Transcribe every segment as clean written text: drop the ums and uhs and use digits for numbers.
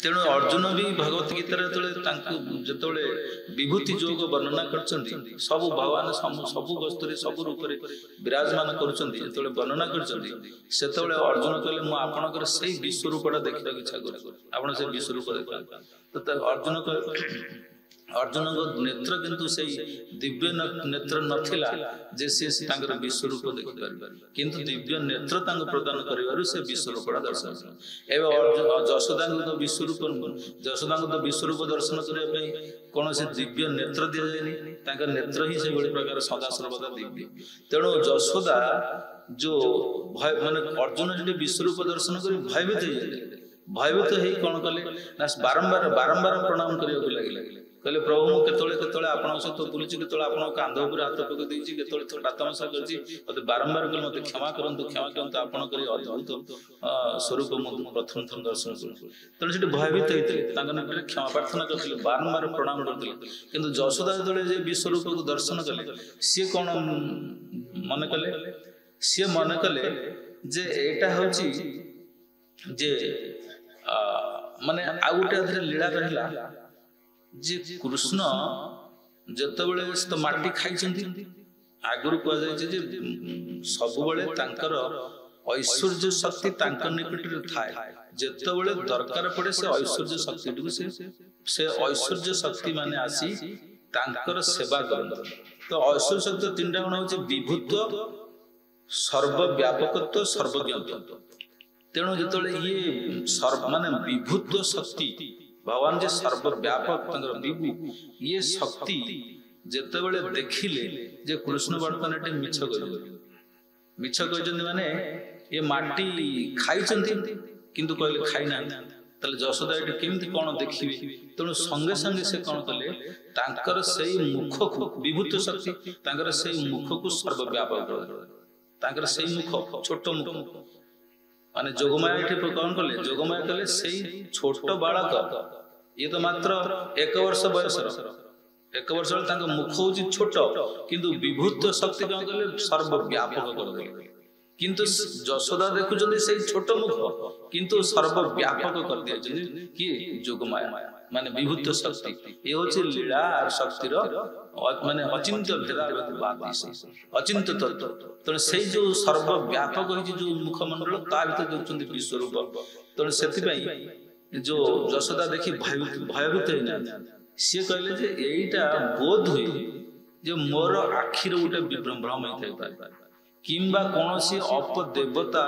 तेणु अर्जुन भी भगवत गीता जो विभूति जोग वर्णना कर सब भगवान सब वस्तु सब रूप विराजमान कर वर्णना कर अर्जुन कहले मु आपणकर से विश्वरूपटा देखा इच्छा कर से विश्वरूप देखा तो अर्जुन अर्जुन को नेत्र किंतु से दिव्य नेत्र नथिला जे से विश्वरूप देखिपार किंतु दिव्य नेत्र प्रदान करिवारु से विश्वरूपटा दर्शन एवं जशोदा तो विश्वरूप दर्शन करने कौन से दिव्य नेत्र दि जाए नेत्र ही से प्रकार सदा सर्वदा दिव्य तेणु जशोदा जो भय माने अर्जुन जो विश्वरूप दर्शन कर भयभीत ही कौन कले ना बारंबार बारंबार प्रणाम करने लगे कहले प्रभु मु केतळे आपण सहित बुलुची केतळे आपण कांध ऊपर हाथ पक देछि केतळे टातमसा करछि मते बारंबार कहले मते क्षमा करंतु आपण करी अद्भुत स्वरूप मु प्रथम थन दर्शन करू तने सेठी भयभीत हेते तांग निकटे क्षमा प्रार्थना करथिले बारंबार प्रणाम करथिले किंतु जशोदा जळे जे विश्वरूप को दर्शन कले सी कोन मन कले जे एटा होछि जे माने आ गुटे अधरे लीला रहिला जे कृष्ण जतबेले तो माटी खाइछन्ती आगुरु को जाय जे सब बेले तांकर ऐश्वर्य शक्ति तांकर निकट रे थाए जतबेले दरकार पड़े से ऐश्वर्य शक्ति टू से ऐश्वर्य शक्ति माने आसी तांकर सेवा करन तो ऐश्वर्य शक्ति तीनटा गुण होचे विभूत्व सर्वव्यापकत्व सर्वज्ञत्व तेणु जतबेले ये माने विभूत्व शक्ति भगवान जे सर्वव्यापक विभु ये शक्ति जेतेबेले देखिले जे कृष्ण वर्तमान मिछ माने ये माटी खाइछन्ती किंतु कहले खाइ ना तले जशोदा एटी केमती कोन देखिबे तेणु संगे संगे से कोन कले तांकर सेई मुख को विभूत शक्ति तांकर सेई मुख को सर्वव्यापक तांकर सेई मुख छोट मुख माने जोगमाया कौन कले जोगमाया कले सेई छोट बालक ये तो मात्र 1 वर्ष बयस 1 वर्ष मुख हूँ छोट किंतु विभूत शक्ति कौन कले सर्वव्यापक कर किंतु जशोदा देखुं से छोट मुख किंतु सर्वव्यापक कर दिया कि जोगमाया माने विभूत शक्ति ये हूँ लीला शक्तिर माने अचिंत्य भेदाभेद अचिंत्य तत्व तेणु से जो सर्वव्यापक जो मुखमंडल ता भीतर देखुं विश्वरूप तेणु से जो जशोदा देखी भयभीत होना सी कहले जे एटा बोध हुए जे मोर आखिर गोटे भ्रम होता किंबा कौन सी अपदेवता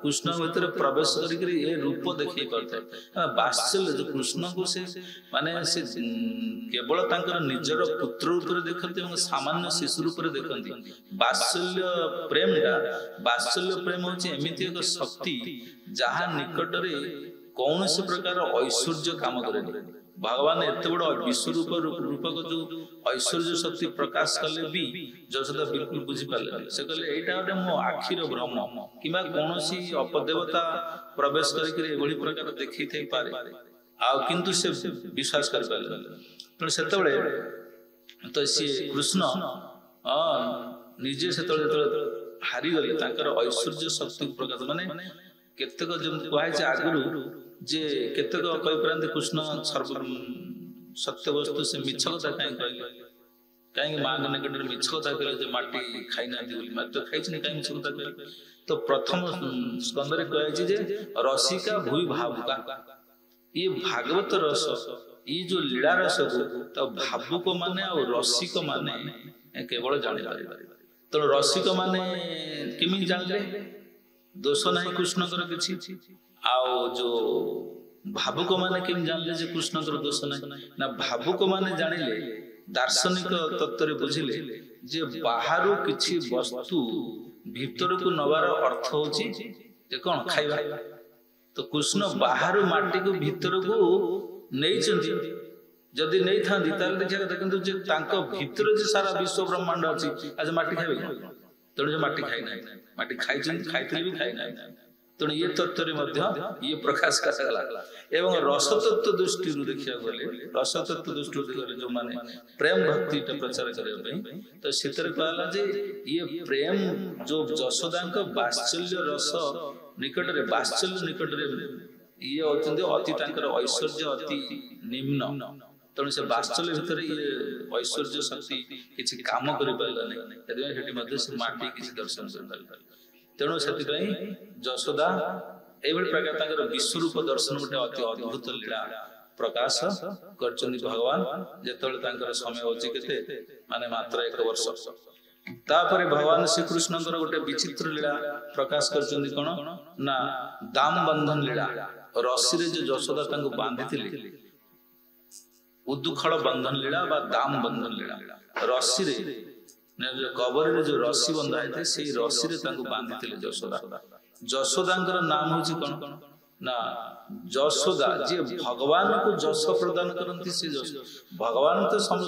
कृष्ण भीतर प्रवेश करी रूप देखी पारे बात्सल्य जो कृष्ण को से माने से केवल तांकर निजर पुत्र रूप देखते सामान्य शिशु रूप देखते बात्सल्य प्रेम होची एमिति एक शक्ति जहाँ निकट कौन से प्रकार ऐश्वर्य काम करे भगवान एत बड़ विश्वरूप रूपक जो ऐश्वर्य शक्ति प्रकाश कले भी जशोदा बिल्कुल बुझी पारे से कहले एटा गोटे मो आखिर भ्रम किंबा कौन सी अपदेवता प्रवेश करी प्रकार देखी थे पारे आ किंतु से विश्वास कर पारे तो सेतबेले तो सी कृष्ण निजे सेतबेले हारी गले तांकर ऐश्वर्य शक्ति प्रकाश माने केतक जम कहै छै आगुरु जे केतक कहि परंते कृष्ण सर्व सत्य वस्तु से मिछ कथा काई कहले काई मां ने निकट मिछ कथा कहले जे माटी खाइ ना दिउली मात्र खाइ छै काई मिछ कथा कहले तो प्रथम स्कंद रे कहै छै जे रसिका भूइ भावुका ये भागवत रस ये जो लीला रस तो भावुक माने और रसिक माने केवल जानि पारे तो रसिक माने केमि जानले दोष नहीं कृष्ण किसी आओ जो भावुक माने केम जानले जे कृष्ण दोष नहीं ना भावुक माने जानिले दार्शनिक तत्व रे बुझिले जे बाहरु किछि वस्तु भीतर को नवार अर्थ होची जे कोन खाइबा तो कृष्ण बाहरु माटी को भीतर को नहीं चंदी जदि नहीं थांदी ताले देखिया कथा किंतु जे तांको भीतर जे सारा विश्व ब्रह्मांड अछि आज माटी खाइबे तेणु जो माटी खाई ना माटी खाई खाई भी खाई ना तेणु ये तत्व ये प्रकाश कराला एवं रसतत्व दृष्टि देखा गले रसतत्व दृष्टि जो माने प्रेम भक्ति प्रचार करने तो सीतर कहला जे ये प्रेम जो जशोदा बात्सल्य रस निकट रे बात्सल्य निकट रे ये होचंदी अति तांकर ऐश्वर्य अति निम्न तेणु से वास्तव भीतर ये ऐश्वर्य शक्ति किसी काम कर माटी किसी दर्शन कर तेणु से यशोदा ये प्रकार विश्वरूप दर्शन गोटे अति अद्भुत लीला प्रकाश कर भगवान जो समय होची केते माने मात्र 1 वर्ष तापर भगवान श्री कृष्ण गोटे विचित्र लीला प्रकाश कर कौन ना दाम बंधन लीला रस्सी रे जो यशोदा तांको बांधी उद्दुखड़ बंधन लीला बा दाम बंधन लीला रस्सी रे जो कबर रे जो रस्सी बंधा है से रस्सी रे तांको बांधी यशोदा यशोदा नाम होची कौन ना यशोदा जे भगवान को जस प्रदान करती से भगवान तो सब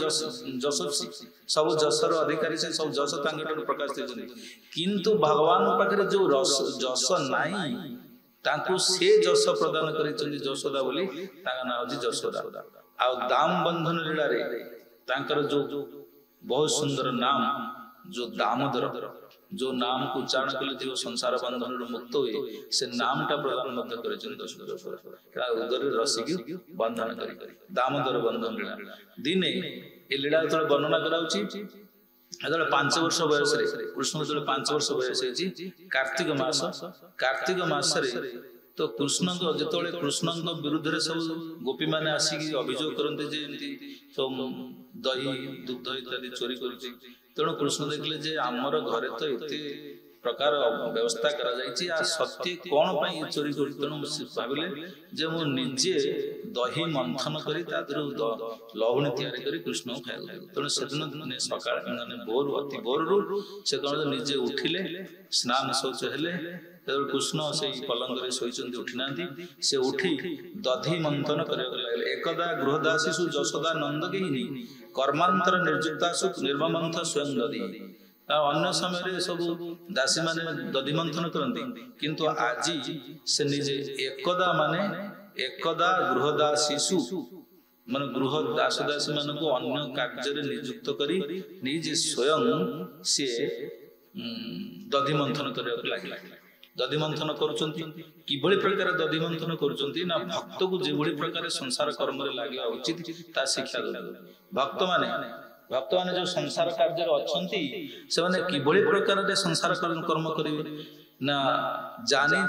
जशस्वी सब जसर अधिकारी से सब जस प्रकाश देते किंतु भगवान पाखे जो जस नाई तांको से जस प्रदान कर यशोदा बोली ना होची यशोदा आ दाम बंधन लीला रे तांकर जो बहुत सुंदर नाम जो दामोदर जो नाम को उच्चारण कले जो संसार बंधन मुक्त हुए से नाम टा प्रदान मध्य करे उदर रसी की बंधन करी दामोदर बंधन लीला दिने ए लीला जो वर्णना कराउची जो 5 वर्ष बयस कृष्ण जो 5 वर्ष बयस कार्तिक मास तो कृष्ण जो कृष्ण विरुद्ध सब गोपी मैंने आसिक अभियोग करते सब दही दुग्ध इत्यादि चोरी कर तेणु कृष्ण देखले जे आमर घरे तो एते प्रकार व्यवस्था करा जायछि आ सत्य कोन पई चोरी कर तेणु भाबिले जे मु निजे दही मंथन करी तादरु लहुणी तयारी करी कृष्ण खाय तेणु सेदिन सकाळ माने भोर अति भोररु से कोन निजे उठिले स्नान शौच हेले कृष्ण से पलंग रे सोइचंदी उठी नांती से उठी दधी मंथन करे लागले एकदा गृहदासीसु यशोदा नंद गेहिनी कर्मांतर निर्जुक्तासु निर्ममंथ स्वयं दधी अन्य समय सब दासी माने दधी मंथन करती किंतु आज से निजे एकदा माने एकदा गृहदासीसु माने गृह दास दासी मान को अन्य कार्य नियुक्त करी निजे स्वयं से दधी मंथन करने लगे दधी मंथन करुचंती किभଳି प्रकार दधी मंथन करुचंती ना भक्त को जेभଳି प्रकार संसार कर्म रे लागे उचित ता शिक्षा भक्त माने जो संसार कार्य रे अछंती से माने किभଳି प्रकार रे संसार कर्म करिवे ना जाने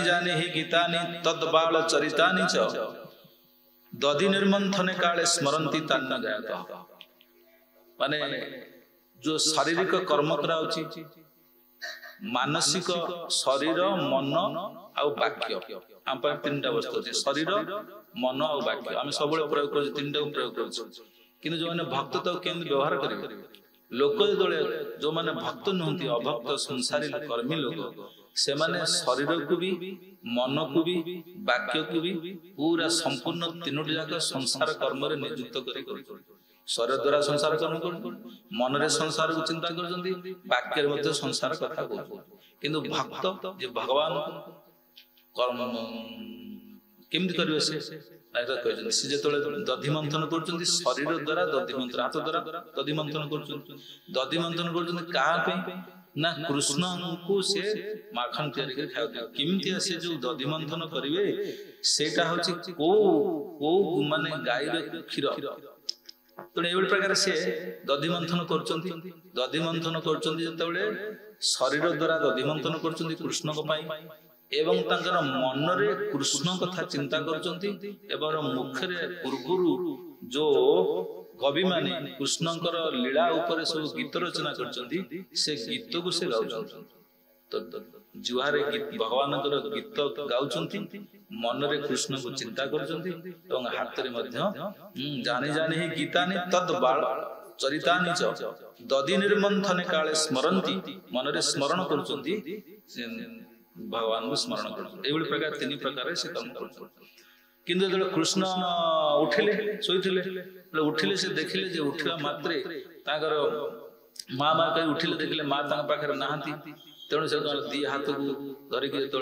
जाने ही गीतानि तद्बाल चरितानि च दधी निर्मंथने काले स्मरन्ति तान्न गायत माने जो शारीरिक कर्म कराउची मानसिक शरीर मन आउ वाक्य हम पर 3टा वस्तु अछि शरीर मन आउ वाक्य हम सब प्रयोग कर 3टा प्रयोग कर किंतु जो माने भक्त तो केन व्यवहार करिवे लोक जो माने भक्त नहंती अभक्त संसारी कर्मी लोक से माने शरीर को भी मन को भी वाक्य को भी पूरा संपूर्ण 3टी जाक संसार कर्म रे नियुक्त करी शरीर द्वारा संसार कर्म कर मन रे संसार को चिंता करजंती वाक्य रे मध्य संसार कथा कहू किंतु भक्त जे भगवान कर्म केमति करबे से आइरा कहजंती से जेतले दधी मंथन करजंती शरीर द्वारा दधी मंथन हाथ द्वारा दधी मंथन करजंती का पे ना कृष्ण को से माखन तैयारी कर खाय केमति से जो दधी मंथन करिवे सेटा होची को माने गाय रे क्षीर तेणु ये प्रकार से दधी मंथन कर शरीर द्वारा दधी मंथन कर कृष्ण एवं मन रे कृष्ण कथा चिंता कर मुख पूर्व जो कवि माने कृष्णकर लीला उपर सब गीत रचना कर से गीत को से गाउछन तो जुहारे भगवान गीत गाउछंती मन रे कृष्ण को चिंता करछंती एवं हाथ रे मध्य जाने जाने ही गीतानि तद्बाल चरितानि च दधी निर्मंथने काले स्मरन्ति मन रे स्मरण करछंती भगवान को स्मरण करछंती एवं प्रकार 3 प्रकार से कर्म करछंती किंतु जब कृष्ण उठिले सोइथिले उठिले से देखिले जे उठिला मात्रे ताकर मां कहि उठिले देखिले मां तांग पाखरे नाहंती तेणु से दी हाथ को धरिक जो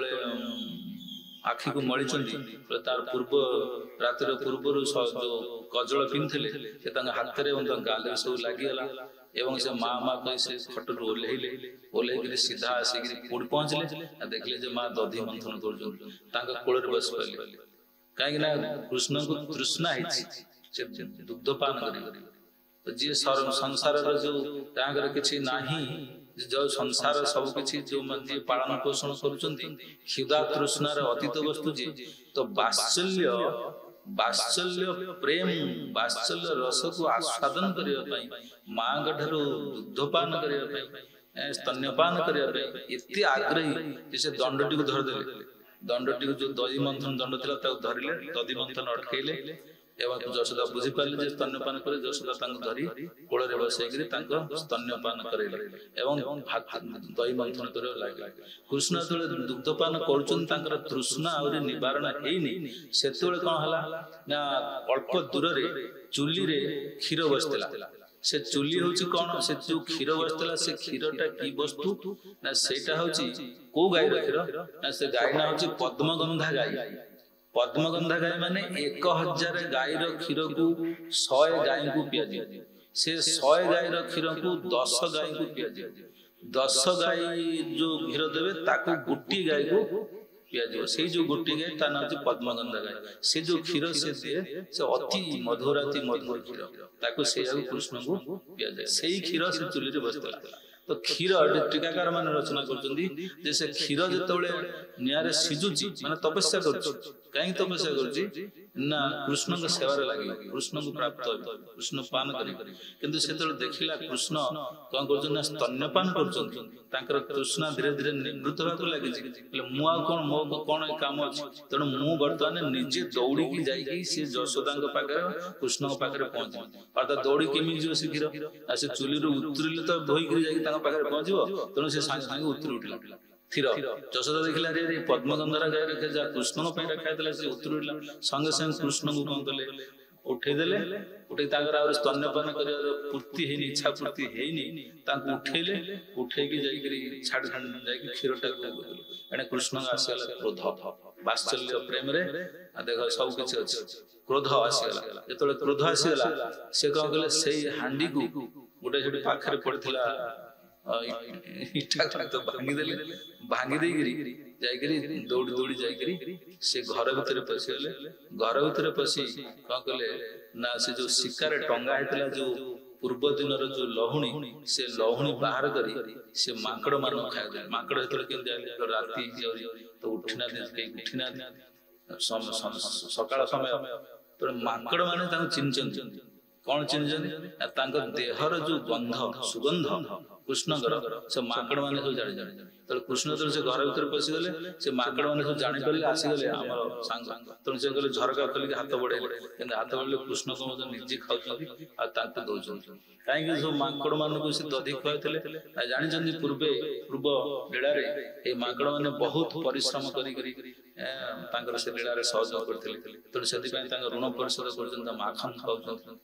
आखि को मड़ी तार पूर्व रातिर पूर्वर जो कजल पिंधे से हाथ में गाल सब लगिगला एवं से माँ माँ कही से खटू ओल्ले सीधा आसिक कोड़ी पहुंचले देखले माँ दधि मंथन कर कोल बस पारे कहीं कृष्ण को तृष्णा दुग्धपान कर जी संसार जो किसी नाही जो संसार सब किसी जो जी पालन पोषण कर क्षुधा तृष्णार अतीत वस्तु जी तो वात्सल्य वात्सल्य प्रेम वात्सल्य रस को आस्वादन करने माँ ठार दुग्धपान करने स्तन्यपान करने आग्रही से दंडटी को धरदे दंडटी जो दधि मंथन दंड था धरले दधि मंथन अटकैले एवं यशोदा बुझी पारे जे स्तन्यपान करे यशोदा धरी कोल बसैक स्तन्यपान करेले एवं दही मंथन कर लगे कृष्ण जो दुग्धपान कर तृष्णा आहुरी निवारण होनी से कौन है ना अल्प दूर चुली रे क्षीर बसला से चुली हूँ कौन से जो क्षीर बसला से क्षीरटा की वस्तु ना सेटा हूँ को गाईर क्षीर ना से गाई ना हूँ पद्मगंधा गाई पद्मगंधा गाय माने 1000 गाईर क्षीर को 100 गाय को पिया से 100 गाईर क्षीर को 10 गाय को पिया 10 गाय जो क्षीर देवे ताको गोटी गाय को पिया से जो गोटी गाय ता ना होची पद्मगंधा गाय से जो क्षीर से दिए से अति मधुराति मधुर क्षीर ताको से कृष्ण को पिया से क्षीर से चुली रे बसला तो क्षीर टीकाकार मान रचना कर क्षीर जो निआरे सिजुची माने तपस्या कहीं तपस्या ना कृष्ण को सेवार लगे कृष्ण को प्राप्त कृष्ण पान कर से देखला कृष्ण कौन कर स्तन्यपान कर तृष्णा धीरे धीरे निवृत्त होगा लगी कौन मो कौन काम अच्छे तेणु मु बर्तमान निजे दौड़ी जाइए यशोदा पाखे कृष्ण पाखे पहुंचे अर्थात दौड़ी केमी जो से क्षीर से चुली उतरिले तो धोईक जाए पहुंचो तेणु से सागे सागे उतरी उठला स्थिर यशोदा देखला रे पद्मगंधरा गाय रखे जा कृष्ण रखा से उतरी उठला संगे संगे कृष्ण को कौन कले उठेदेले उठे स्तन्यपान कर पूर्ति है इच्छा पूर्ति है उठेले उठेकी छाड़ जाकि क्षीरटा एने कृष्ण आसगला क्रोध वात्सल्य प्रेम रे देख सब किसी अच्छे क्रोध आसगला जो क्रोध आसगला से कौन कले से हांडी को गोटे पाखे पड़ता इटा तो भांगी देगिरी जाइकरी दौड़ी दौड़ी जाइकरी से घर भीतर पशिगले घर भीतर पशि कौन कले ना से जो शिकार टंगा होता जो पूर्व दिन जो लहुणी से लहुणी बाहर करी से माकड़ मान खाए माकड़ जो राति तो उठना उठिना सकाळ समय तो माकड़ माने चिन्ह कौन चिन्ह देहर जो गंध सुगंध कृष्ण से माकड़ मैंने सब जानी जाने कृष्ण से घर भीतर पशिगले से माकड़ मैंने सब जानी पारे आसीगले आम सांग तेणु से कहले झरका खोलिक हाथ बढ़ेले हाथ बढ़े कृष्ण को निजे खाऊँ दौरान कहीं सब माकड़ मान से दधि खुआते जानी पूर्व लीलारे माकड़ मैंने बहुत परिश्रम कर लीलारे सहयोग करते तेणु से ऋण परिशोध कर माखन खाऊ